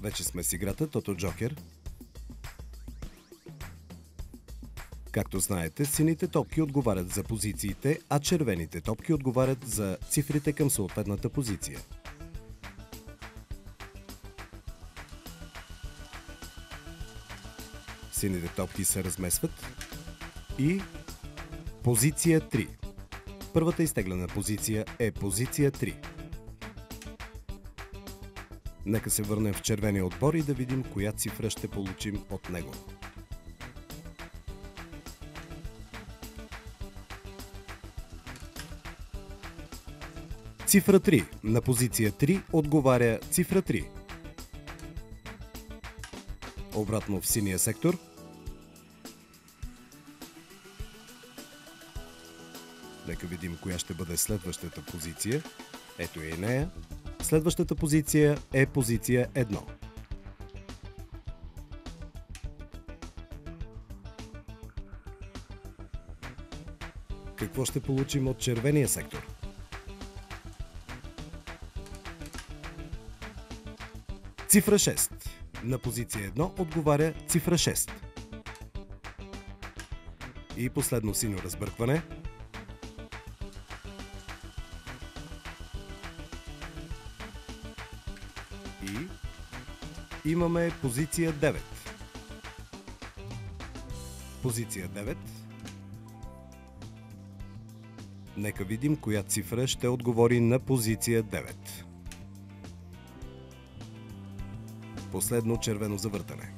Вече сме с играта Тото Джокер. Както знаете, сините топки отговарят за позициите, а червените топки отговарят за цифрите към съответната позиция. Сините топки се размесват и позиция 3. Първата изтеглена позиция е позиция 3. Нека се върнем в червения отбор и да видим коя цифра ще получим от него. Цифра 3. На позиция 3 отговаря цифра 3. Обратно в синия сектор. Нека видим коя ще бъде следващата позиция. Ето и нея. Следващата позиция е позиция 1. Какво ще получим от червения сектор? Цифра 6. На позиция 1 отговаря цифра 6. И последно синьо разбъркване. И имаме позиция 9. Позиция 9. Нека видим коя цифра ще отговори на позиция 9. Последно червено завъртане.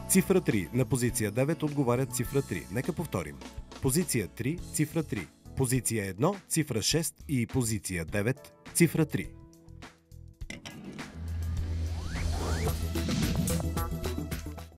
Цифра 3. На позиция 9 отговаря цифра 3. Нека повторим. Позиция 3, цифра 3. Позиция 1, цифра 6 и позиция 9, цифра 3.